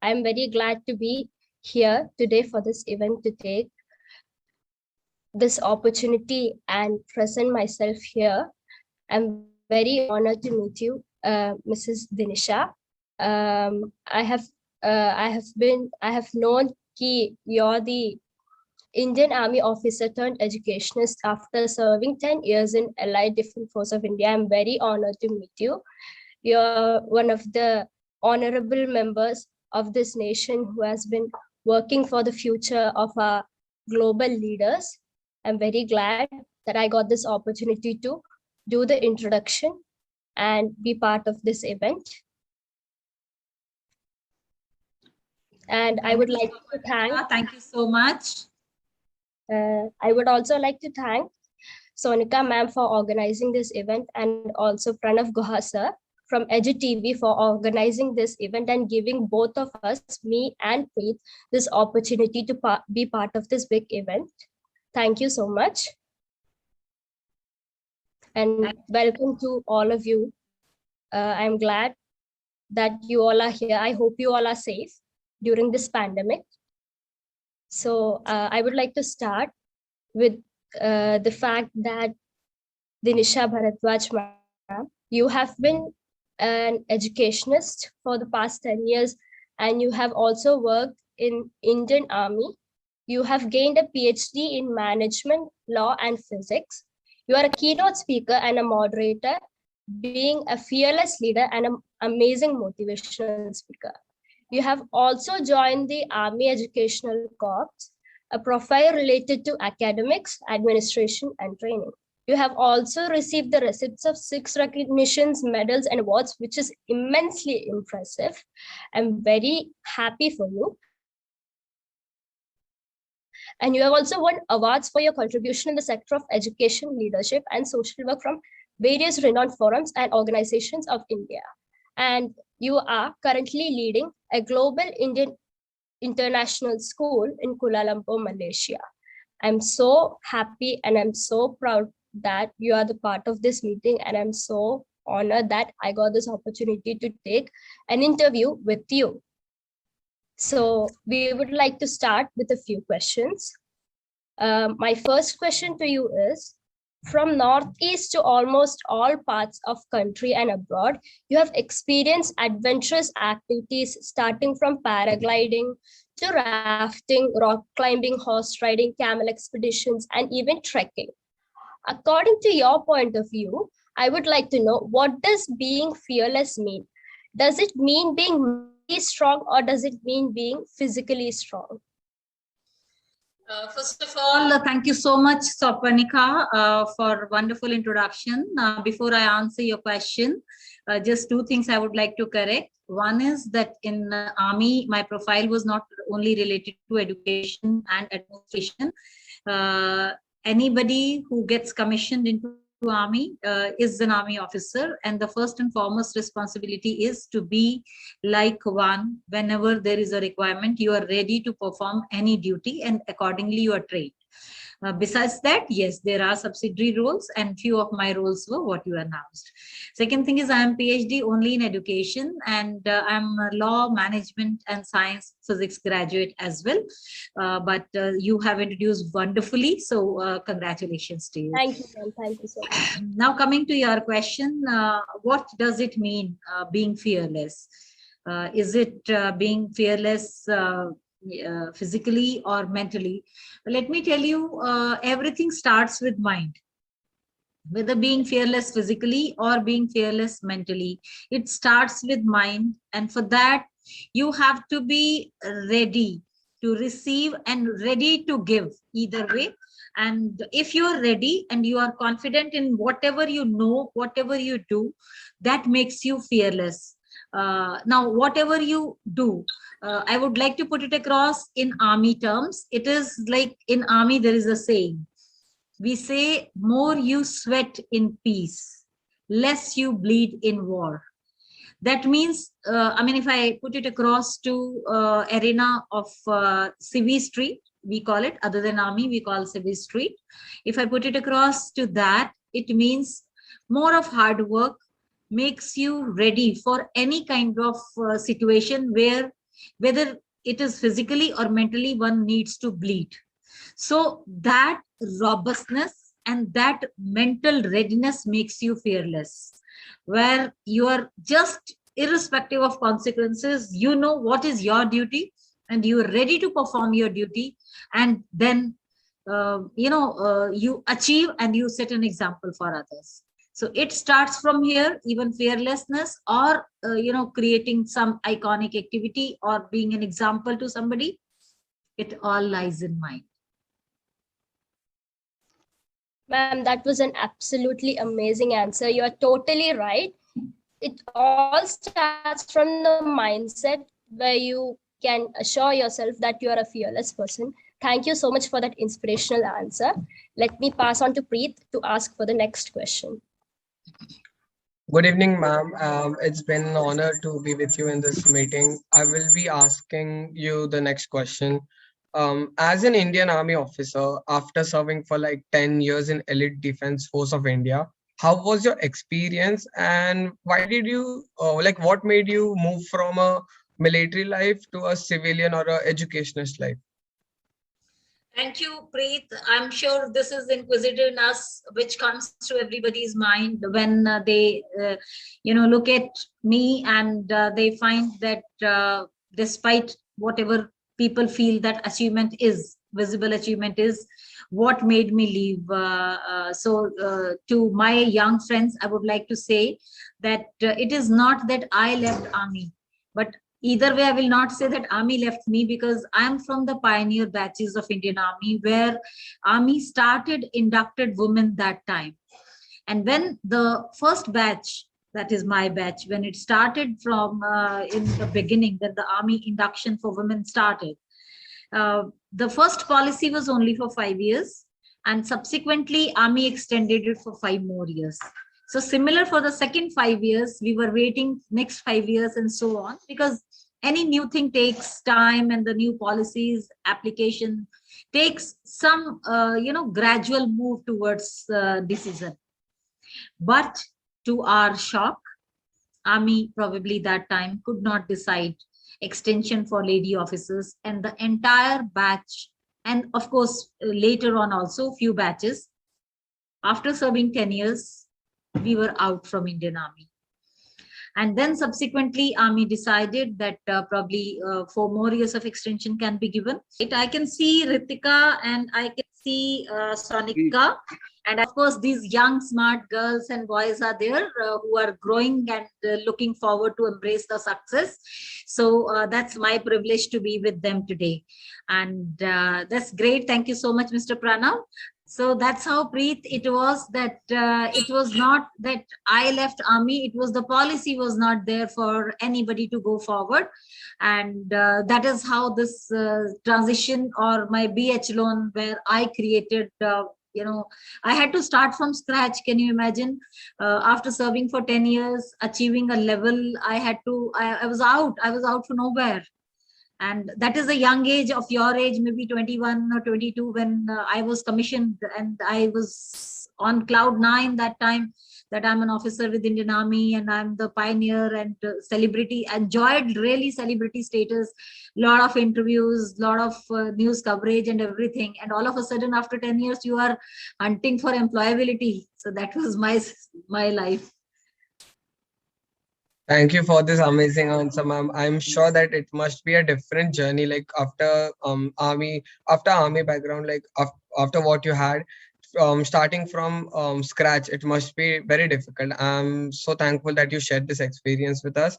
I'm very glad to be here today for this event to take this opportunity and present myself here. I'm very honored to meet you, Mrs. Dinisha. I have known कि you're the Indian Army officer turned educationist after serving 10 years in Allied Defense Force of India. I'm very honored to meet you. You're one of the honorable members of this nation who has been working for the future of our global leaders. I'm very glad that I got this opportunity to do the introduction and be part of this event. And I would like to thank. Thank you so much. I would also like to thank Sonika ma'am for organizing this event, and also Pranav Guha sir from EduTV for organizing this event and giving both of us, me and Preet, this opportunity to be part of this big event. Thank you so much. And welcome to all of you. I'm glad that you all are here. I hope you all are safe during this pandemic. So I would like to start with the fact that Dinisha Bharadwaj ma'am, you have been an educationist for the past 10 years, and you have also worked in Indian Army. You have gained a PhD in management, law, and physics. You are a keynote speaker and a moderator, being a fearless leader and an amazing motivational speaker. You have also joined the Army Educational Corps, a profile related to academics, administration, and training. You have also received the receipts of 6 recognitions, medals, and awards, which is immensely impressive. I'm very happy for you. And you have also won awards for your contribution in the sector of education, leadership, and social work from various renowned forums and organizations of India. And you are currently leading a global Indian international school in Kuala Lumpur, Malaysia. I'm so happy and I'm so proud that you are the part of this meeting, and I'm so honored that I got this opportunity to take an interview with you. So we would like to start with a few questions. My first question to you is, from Northeast to almost all parts of country and abroad, you have experienced adventurous activities starting from paragliding to rafting, rock climbing, horse riding, camel expeditions, and even trekking. According to your point of view, I would like to know, what does being fearless mean? Does it mean being mentally strong, or does it mean being physically strong? First of all, thank you so much, Sopanika, for wonderful introduction. Before I answer your question, just 2 things I would like to correct. One is that in Army, my profile was not only related to education and administration. Anybody who gets commissioned into Army is an Army officer, and the first and foremost responsibility is to be like one. Whenever there is a requirement, you are ready to perform any duty, and accordingly you are trained. Besides that, yes, there are subsidiary roles, and few of my roles were what you announced. Second thing is, I am PhD only in education, and I'm a law, management, and science physics graduate as well. But you have introduced wonderfully, so congratulations to you. Thank you, ma'am. Thank you so much. Now, coming to your question, what does it mean being fearless? Is it being fearless physically or mentally? Let me tell you, everything starts with mind. Whether being fearless physically or being fearless mentally, it starts with mind, and for that you have to be ready to receive and ready to give, either way. And if you are ready and you are confident in whatever you know, whatever you do, that makes you fearless. Now, whatever you do, I would like to put it across in Army terms. It is like in Army, there is a saying. We say, more you sweat in peace, less you bleed in war. That means, I mean, if I put it across to arena of Civi Street, we call it, other than Army, we call Civi Street. If I put it across to that, it means more of hard work makes you ready for any kind of situation where whether it is physically or mentally, one needs to bleed. So that robustness and that mental readiness makes you fearless, where you are just irrespective of consequences, you know what is your duty and you are ready to perform your duty. And then, you achieve and you set an example for others. So it starts from here, even fearlessness or, creating some iconic activity or being an example to somebody. It all lies in mind. Ma'am, that was an absolutely amazing answer. You are totally right. It all starts from the mindset where you can assure yourself that you are a fearless person. Thank you so much for that inspirational answer. Let me pass on to Preet to ask for the next question. Good evening, ma'am. It's been an honor to be with you in this meeting. I will be asking you the next question. As an Indian Army officer, after serving for like 10 years in Elite Defense Force of India, how was your experience and why did you, what made you move from a military life to a civilian or a educationist life? Thank you, Preet. I'm sure this is inquisitiveness which comes to everybody's mind when they, look at me and they find that despite whatever people feel that achievement is, visible achievement is, what made me leave. To my young friends, I would like to say that it is not that I left army, but either way, I will not say that army left me, because I am from the pioneer batches of Indian Army, where army started inducted women that time. And when the first batch, that is my batch, when it started from in the beginning, when the army induction for women started, the first policy was only for 5 years, and subsequently army extended it for 5 more years. So similar for the second 5 years, we were waiting next 5 years and so on, because any new thing takes time, and the new policies application takes some, gradual move towards decision. But to our shock, army probably that time could not decide extension for lady officers, and the entire batch, and of course later on also few batches, after serving 10 years, we were out from Indian Army. And then subsequently army decided that probably 4 more years of extension can be given. I can see Ritika and I can see Sonika, and of course these young smart girls and boys are there who are growing and looking forward to embrace the success. So that's my privilege to be with them today, and that's great. Thank you so much, Mr. Pranav. So that's how, Preet, it was that it was not that I left army, it was the policy was not there for anybody to go forward. And that is how this transition or my BH loan, where I created, I had to start from scratch. Can you imagine? After serving for 10 years, achieving a level, I was out for nowhere. And that is a young age of your age, maybe 21 or 22, when I was commissioned, and I was on cloud 9 that time, that I'm an officer with Indian Army and I'm the pioneer and celebrity, enjoyed really celebrity status, lot of interviews, lot of news coverage and everything. And all of a sudden, after 10 years, you are hunting for employability. So that was my life. Thank you for this amazing answer, ma'am. I'm sure that it must be a different journey, like after army background, like after what you had, starting from scratch. It must be very difficult. I'm so thankful that you shared this experience with us.